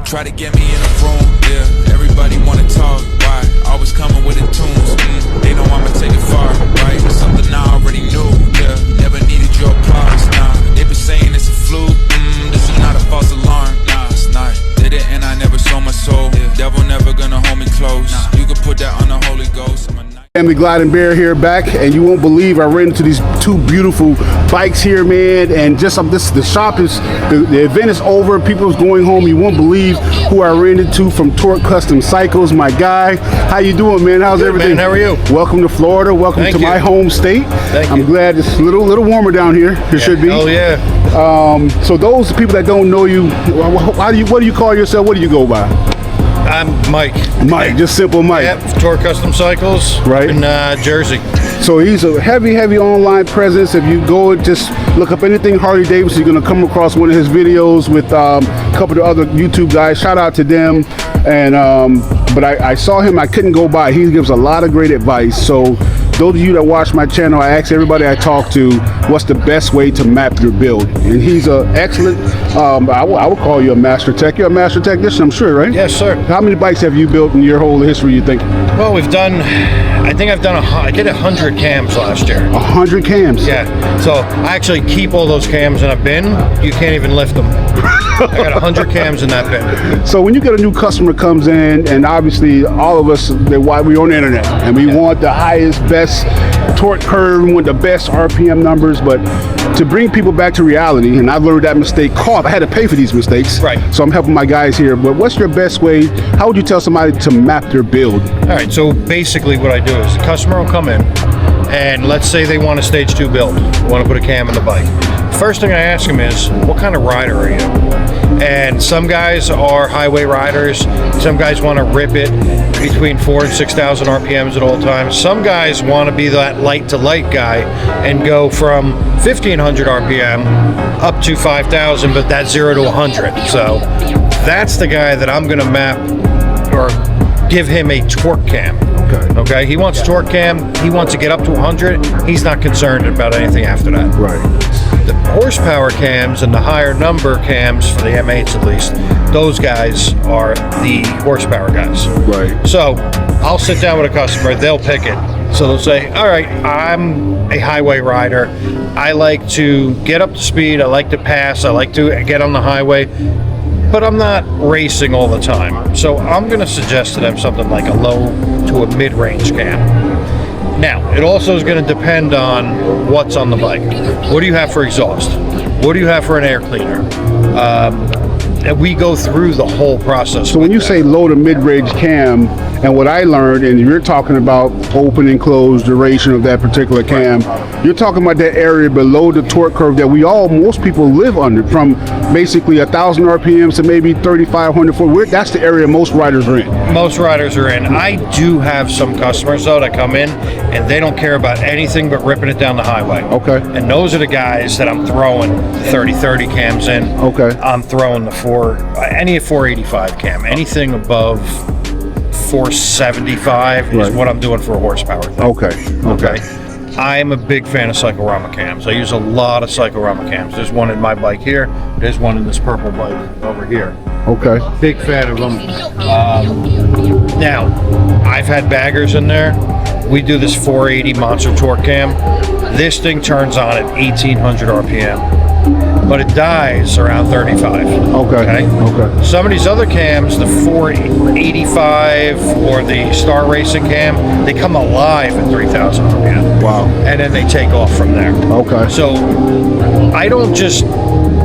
Try to get me in a room, yeah. Everybody wanna talk, why? Always coming with the tunes, they know I'ma take it far, right? Something I already knew, yeah. Never needed your applause, nah. They been saying it's a fluke, this is not a false alarm, nah, it's not. Did it and I never sold my soul, yeah. Devil never gonna hold me close, nah. You can put that on the Holy Ghost. Family Gliding Bear here back, and you won't believe I ran into these two beautiful bikes here, man. And just the shop is the event is over, people's going home. You won't believe who I ran into from Torque Custom Cycles, my guy. How you doing, man? How's everything? Man, how are you? Welcome to Florida. Welcome to my home state. I'm glad it's a little warmer down here. It should be. Oh yeah. So those people that don't know you, what do you call yourself? What do you go by? I'm Mike. Mike, just simple Mike. Yep, Torque Custom Cycles, right in Jersey. So he's a heavy online presence. If you go and just look up anything Harley Davidson, you're gonna come across one of his videos with a couple of other YouTube guys. Shout out to them. And but I saw him, I couldn't go by. He gives a lot of great advice. So those of you that watch my channel, I ask everybody I talk to, what's the best way to map your build? And he's an excellent, I would call you a master tech. You're a master technician, I'm sure, right? Yes, sir. How many bikes have you built in your whole history, you think? Well, I did 100 cams last year. 100 cams? Yeah. So I actually keep all those cams in a bin. You can't even lift them. I got 100 cams in that bin. So when you get a new customer comes in, and obviously all of us, we're on the internet, and we want the highest, best torque curve, we want the best RPM numbers, but to bring people back to reality, and I've learned that mistake I had to pay for these mistakes. Right. So I'm helping my guys here, but what's your best way, how would you tell somebody to map their build? All right, so basically what I do is the customer will come in, and let's say they want a stage 2 build, want to put a cam in the bike. First thing I ask them is, what kind of rider are you? And some guys are highway riders. Some guys want to rip it between 4,000 and 6,000 RPMs at all times. Some guys want to be that light to light guy and go from 1,500 RPM up to 5,000, but that's 0 to 100. So that's the guy that I'm going to map or give him a torque cam. Okay. He wants a torque cam. He wants to get up to 100. He's not concerned about anything after that. Right. The horsepower cams and the higher number cams, for the M8s at least, those guys are the horsepower guys. Right. So I'll sit down with a customer, they'll pick it. So they'll say, all right, I'm a highway rider. I like to get up to speed, I like to pass, I like to get on the highway, but I'm not racing all the time. So I'm gonna suggest to them something like a low to a mid-range cam. Now, it also is going to depend on what's on the bike. What do you have for exhaust? What do you have for an air cleaner? And we go through the whole process. So when you say low to mid-range cam, and what I learned, and you're talking about open and closed duration of that particular cam, you're talking about that area below the torque curve that most people live under, from basically 1,000 RPMs to maybe 3,500. That's the area most riders are in. Most riders are in. I do have some customers though that come in and they don't care about anything but ripping it down the highway. Okay. And those are the guys that I'm throwing the 30/30 cams in. Okay. I'm throwing the 485 cam. Anything above 475 is what I'm doing for a horsepower thing. Okay. I'm a big fan of Cyclorama cams. I use a lot of Cyclorama cams. There's one in my bike here. There's one in this purple bike over here. Okay. Big fan of them. Now, I've had baggers in there. We do this 480 Monster Torque cam. This thing turns on at 1,800 RPM. But it dies around 35. Okay. Some of these other cams, the 485 or the Star Racing cam, they come alive at 3,000 RPM. Wow. And then they take off from there. Okay. So I don't just,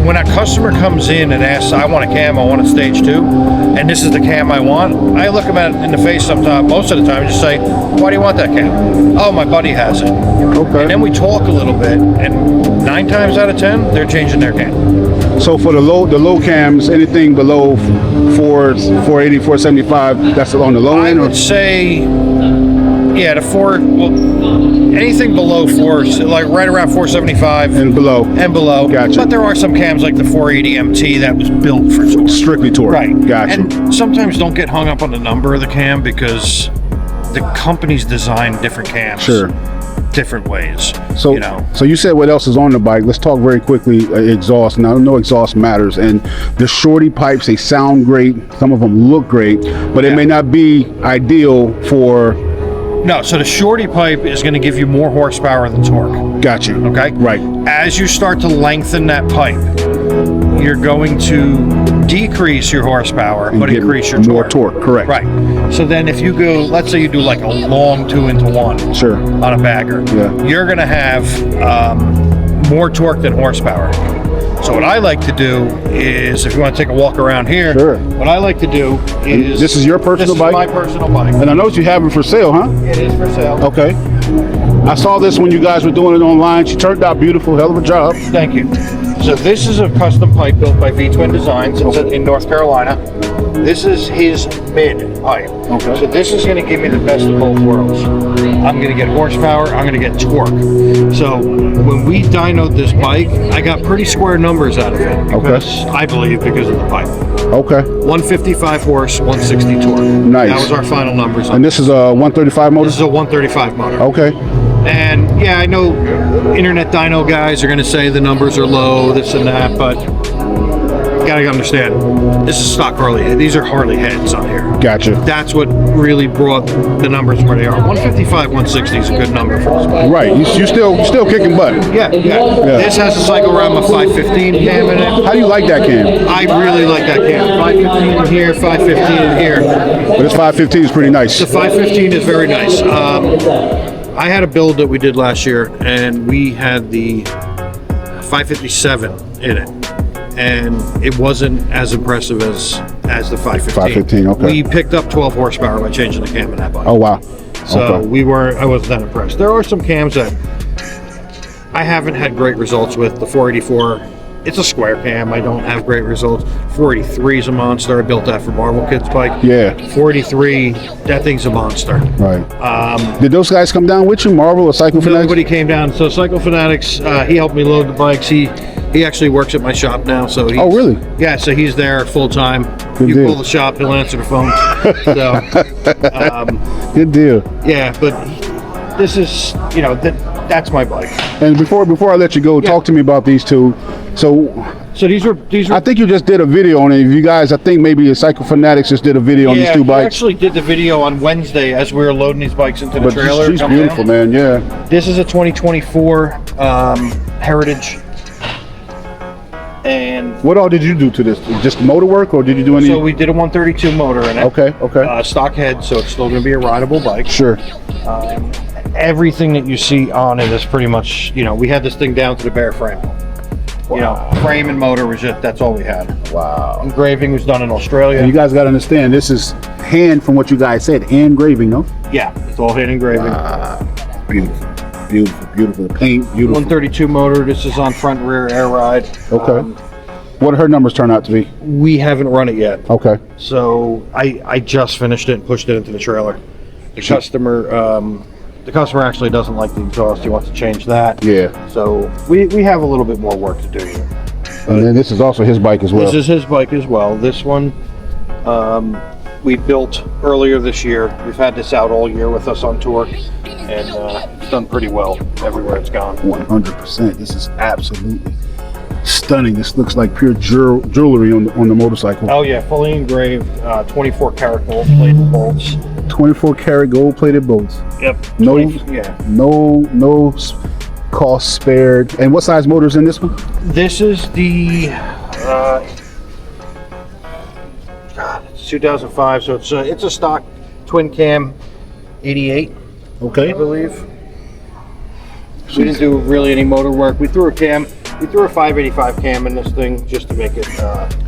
when a customer comes in and asks, I want a cam, I want a stage 2, and this is the cam I want, I look them at it in the face sometimes, most of the time, and just say, why do you want that cam? Oh, my buddy has it. Okay. And then we talk a little bit, and 9 times out of 10, they're changing their cam. So for the low cams, anything below 480, 475, that's on the low end? I would say, yeah, anything below 4, like right around 475 and below. Gotcha. But there are some cams like the 480 MT that was built for torque. Strictly torque. Right. Gotcha. And sometimes don't get hung up on the number of the cam because the companies design different cams. Sure. different ways. So, you know, so you said what else is on the bike. Let's talk very quickly. Exhaust. Now, I know exhaust matters, and the shorty pipes, they sound great. Some of them look great, but it may not be ideal for. no. So the shorty pipe is going to give you more horsepower than torque. Got you. Okay. Right. As you start to lengthen that pipe, you're going to decrease your horsepower, but get increase your more torque. torque. Correct. Right. So then if you go, let's say you do like a long 2-into-1 Sure. on a bagger, Yeah. you're going to have more torque than horsepower. So what I like to do is, if you want to take a walk around here, Sure. what I like to do is... This is your personal bike? This is my personal bike. And I noticed you have it for sale, huh? It is for sale. Okay. I saw this when you guys were doing it online. She turned out beautiful. Hell of a job. Thank you. So this is a custom pipe built by V-Twin Designs. It's in North Carolina. This is his mid pipe. Okay. So this is going to give me the best of both worlds. I'm going to get horsepower. I'm going to get torque. So when we dynoed this bike, I got pretty square numbers out of it. Because, I believe because of the pipe. Okay. 155 horse, 160 torque. Nice. That was our final numbers. And this is a 135 motor? This is a 135 motor. Okay. And yeah, I know internet dyno guys are going to say the numbers are low, this and that, but you got to understand, this is stock Harley. These are Harley heads on here. Gotcha. That's what really brought the numbers where they are. 155, 160 is a good number for this bike. Right. You still kicking butt. Yeah. This has a cycle ram of 515 cam in it. How do you like that cam? I really like that cam. 515 in here, 515 in here. But this 515 is pretty nice. The 515 is very nice. I had a build that we did last year, and we had the 557 in it, and it wasn't as impressive as the 515. 515, okay. We picked up 12 horsepower by changing the cam in that bike. Oh, wow. So Okay. I wasn't that impressed. There are some cams that I haven't had great results with. The 484, it's a square cam. I don't have great results. 483 is a monster. I built that for Marvel Kids bike. Yeah. 483, that thing's a monster. Right. Did those guys come down with you, Marvel or Cycle Fanatics? Nobody came down. So Cycle Fanatics, he helped me load the bikes. He actually works at my shop now. So he's, Oh, really? Yeah. So he's there full time. Good You deal. call the shop, he'll answer the phone. So Good deal. yeah, but this is that's my bike. And before I let you go, talk to me about these two. So So these were I think you just did a video on it. If you guys, I think maybe Cycle Fanatics just did a video on these two he bikes. actually did the video on Wednesday as we were loading these bikes into the But trailer. she's coming beautiful, down. man. Yeah. This is a 2024 Heritage. And What all did you do to this? Just motor work, or did you do any? so we did a 132 motor in it. Okay. Stock head, so it's still going to be a rideable bike. Sure. Everything that you see on it is pretty much, we had this thing down to the bare frame. Frame and motor was that's all we had. Wow. Engraving was done in Australia. You guys got to understand, this is hand, from what you guys said, hand engraving, no? Yeah, it's all hand engraving. Beautiful. Beautiful. The paint, beautiful. 132 motor. This is on front and rear air ride. Okay. What did her numbers turn out to be? We haven't run it yet. Okay. So I just finished it and pushed it into the trailer. The customer actually doesn't like the exhaust. He wants to change that. Yeah. So we have a little bit more work to do here. And then this is also his bike as well. This is his bike as well. This one we built earlier this year. We've had this out all year with us on tour, and it's done pretty well everywhere it's gone. 100%. This is absolutely stunning. This looks like pure jewelry on the motorcycle. Oh yeah, fully engraved, 24 karat gold plated bolts. 24 karat gold plated bolts. Yep. No cost spared. And what size motor is in this one? This is the it's 2005, so it's a stock twin cam 88, Okay. I believe. We didn't do really any motor work. We threw a 585 cam in this thing just to make it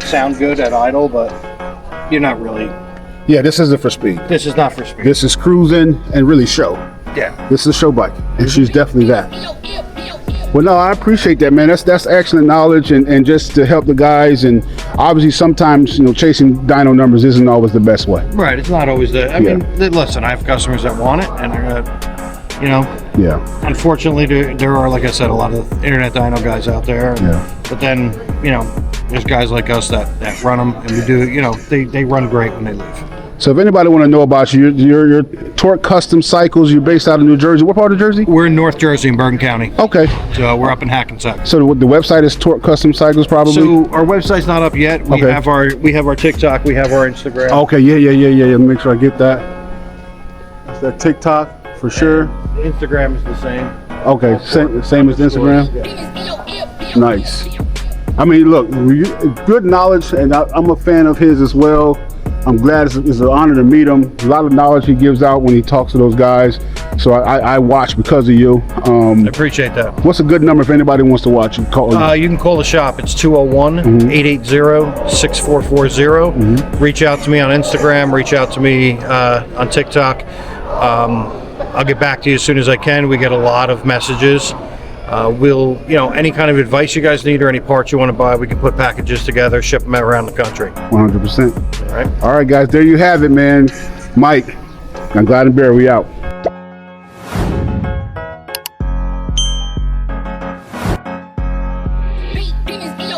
sound good at idle, but you're not really. Yeah, this isn't for speed. This is not for speed. This is cruising and really show. Yeah. This is a show bike, and she's definitely that. Well, no, I appreciate that, man. That's excellent knowledge, and just to help the guys. And obviously, sometimes chasing dyno numbers isn't always the best way. Right. It's not always the. I mean, listen, I have customers that want it, and they're Yeah. unfortunately, there are, like I said, a lot of internet dyno guys out there. Yeah. But then, there's guys like us that run them, and we do. They run great when they leave. So if anybody want to know about you, you're Torque Custom Cycles. You're based out of New Jersey. What part of Jersey? We're in North Jersey in Bergen County. Okay. So we're up in Hackensack. So the website is Torque Custom Cycles, probably. So our website's not up yet. We Okay. have our TikTok. We have our Instagram. Okay. Yeah. Make sure I get that. That's that TikTok for sure. Instagram is the same. Okay. Same as Instagram. Nice. I mean, look, good knowledge, and I'm a fan of his as well. I'm glad it's an honor to meet him. A lot of knowledge he gives out when he talks to those guys. So I watch because of you. I appreciate that. What's a good number if anybody wants to watch you? Call You can call the shop. It's 201-880-6440. Reach out to me on Instagram. Reach out to me on TikTok. I'll get back to you as soon as I can. We get a lot of messages. We'll, any kind of advice you guys need or any parts you want to buy, we can put packages together, ship them around the country. 100%. All right. All right, guys. There you have it, man. Mike, I'm Glad and Bear. We out. Business,